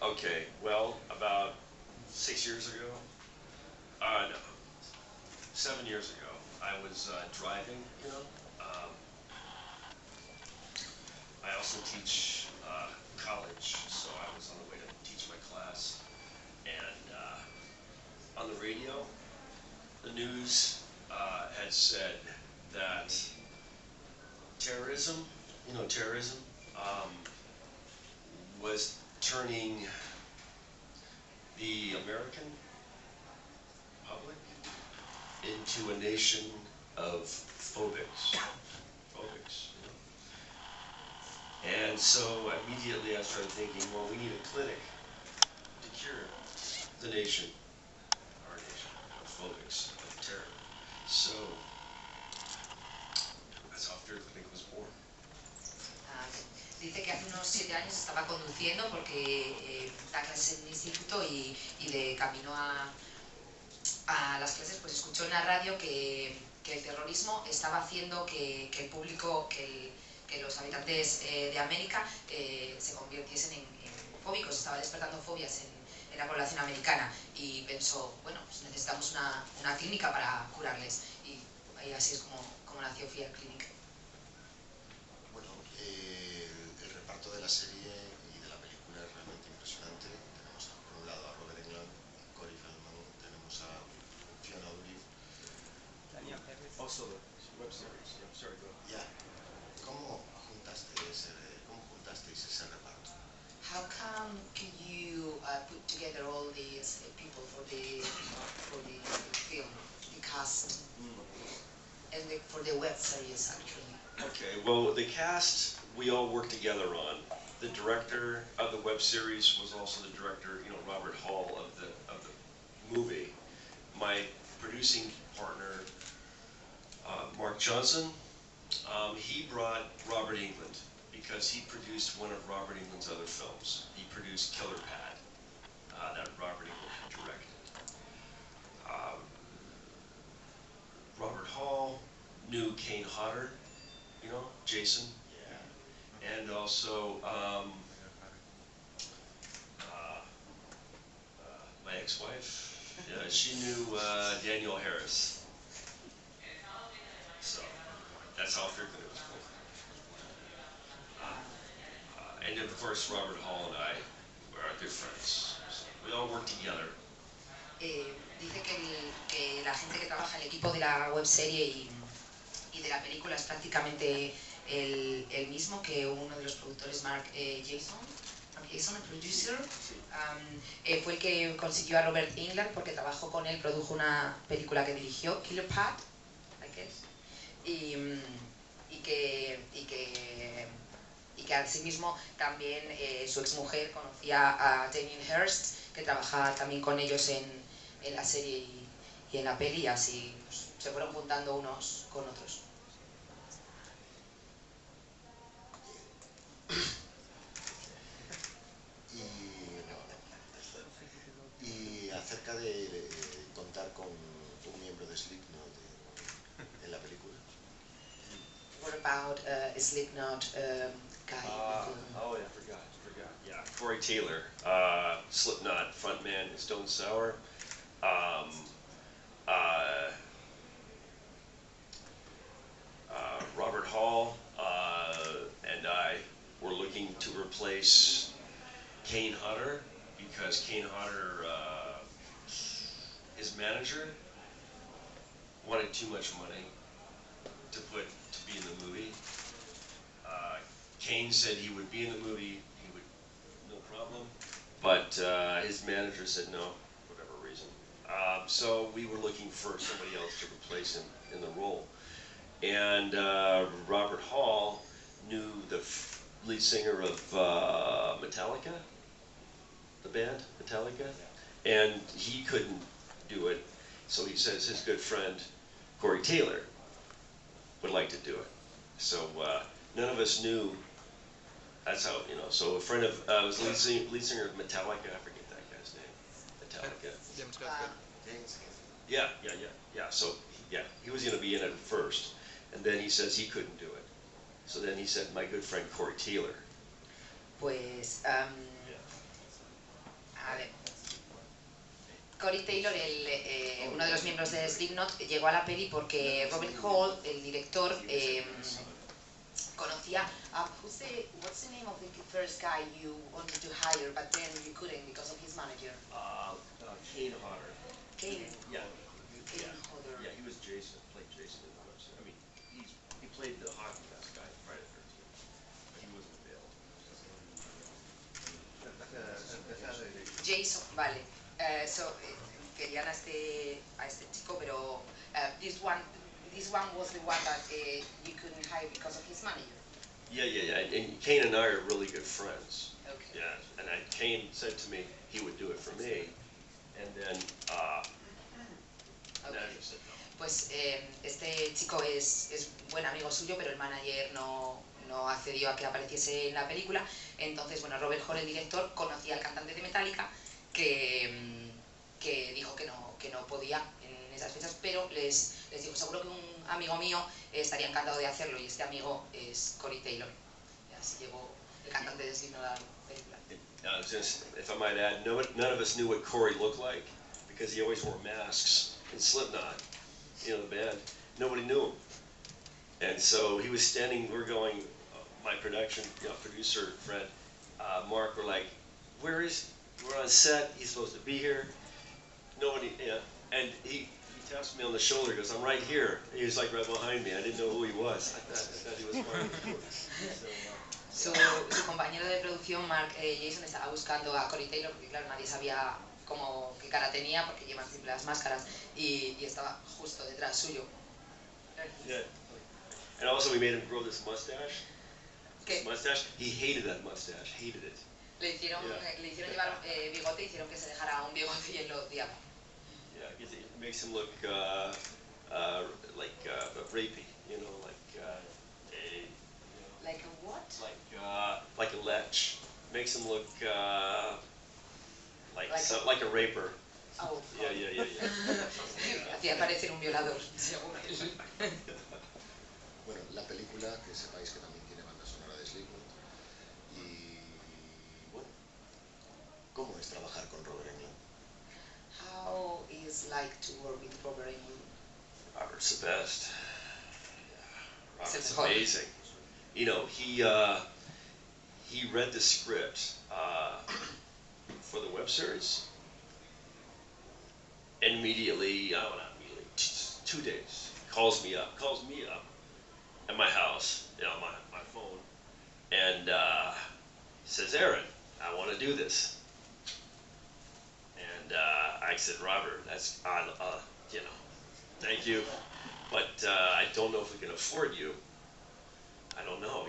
Okay, well, about 6 years ago, no, 7 years ago, I was driving, Um, I also teach college, so I was on the way to teach my class. And on the radio, the news had said that terrorism, terrorism, um, was turning the American public into a nation of phobics. Phobics. And so immediately I started thinking, well, we need a clinic to cure the nation, our nation, of phobics, of terror. So that's how Fear Clinic was born. Ah, dice que hace unos 7 años estaba conduciendo porque da clases en un instituto y de camino a las clases pues escuchó en la radio que el terrorismo estaba haciendo que el público, que los habitantes de América se convirtiesen en fóbicos, estaba despertando fobias en la población americana y pensó, bueno, pues necesitamos una clínica para curarles y así es como nació Fear Clinic. Bueno, el reparto de la serie y de la película es realmente impresionante. Tenemos por un lado a Robert Englund, Corey Feldman, tenemos a Fiona Olive. Also the web series. Yeah, sorry, go ahead. Ya, ¿cómo juntasteis ese reparto? How come can you put together all these people for the film, the cast, and for the web series actually? Okay, well, the cast we all worked together on. The director of the web series was also the director, Robert Hall of the movie. My producing partner, Mark Johnson, he brought Robert Englund because he produced one of Robert Englund's other films. He produced Killer Pad, that Robert Englund had directed. Robert Hall knew Kane Hodder, Jason. Yeah. And also my ex-wife, she knew Daniel Harris. So that's how Fear Clinic was born. And of course, Robert Hall and I are good friends. So we all work together. Dice que la gente que trabaja en el equipo de la webserie y de la película es prácticamente el mismo, que uno de los productores, Mark Jason, el producer, fue el que consiguió a Robert Englund porque trabajó con él, produjo una película que dirigió, Killer Pad, y que asimismo también su exmujer conocía a Damien Hirst, que trabajaba también con ellos en la serie y en la peli, y así pues, se fueron juntando unos con otros. Y acerca de contar con un miembro de Slipknot en la película. What about Slipknot guy? Oh yeah, forgot. Yeah, Corey Taylor, Slipknot frontman, Stone Sour. Robert Hall and I were looking to replace Kane Hodder because Kane Hodder, his manager, wanted too much money to be in the movie. Kane said he would be in the movie, no problem, but his manager said no, for whatever reason. So we were looking for somebody else to replace him in the role. And Robert Hall knew the lead singer of Metallica, the band Metallica, and he couldn't do it, so he says his good friend Corey Taylor would like to do it. So none of us knew. That's how, so a friend of, was lead singer of Metallica, I forget that guy's name, Metallica. James. Yeah, so, he was going to be in it first, and then he says he couldn't do it. So then he said, my good friend Corey Taylor. Pues Vale. Corey Taylor, uno de los miembros de Slipknot, llegó a la peli porque Robert Hall, el director, conocía what's the name of the first guy you wanted to hire but then you couldn't because of his manager? Kane Hodder. Kane. Yeah. Kane Hodder. Yeah, he was Jason. Played Jason in the website. I mean, he played the hockey mask guy in Friday the 13th, but he wasn't available. Jason, vale. Querían a este chico, pero this one was the one that you couldn't hire because of his manager. Yeah. And Kane and I are really good friends. Okay. Yeah, and Kane said to me he would do it for me, and then Okay. manager said no. Pues este chico es buen amigo suyo, pero el manager no accedió a que apareciese en la película. Entonces, bueno, Robert Hall, el director, conocía al cantante de Metallica que dijo que no podía en esas fechas, pero les dijo, seguro que un amigo mío estaría encantado de hacerlo, y este amigo es Corey Taylor. Y así llegó el cantante de Slipknot a la película. If I might add, none of us knew what Corey looked like because he always wore masks in Slipknot, the band. Nobody knew him. And so he was standing, we're going, my producer friend, Mark, we're like, we're on set, he's supposed to be here. Nobody, and he taps me on the shoulder, goes, I'm right here. He was like right behind me. I didn't know who he was. I thought he was part of the group. Su compañero de producción, Mark Jason, estaba buscando a Corey Taylor porque, claro, nadie sabía qué cara tenía porque llevan siempre las máscaras, y estaba justo detrás suyo. Yeah. And also we made him grow this mustache. ¿Qué? This mustache. He hated that mustache. Hated it. Le hicieron llevar bigote, hicieron que se dejara un bigote y él lo odiaba. Yeah, because it makes him look like rapey, Like a what? Like a lech. Makes him look like a raper. Oh. Yeah. Hacía parecer un violador, según él. Bueno, la película, que sepáis que también tiene banda sonora de Slipknot. Y bueno, ¿cómo es trabajar con Robert Englund? How is like to work with Robert Englund? Robert's the best. Robert's Mejor. amazing. He read the script for the web series, and immediately, 2 days, calls me up at my house, my phone, and says, Aaron, I want to do this. And I said, Robert, that's, thank you, but I don't know if we can afford you. I don't know.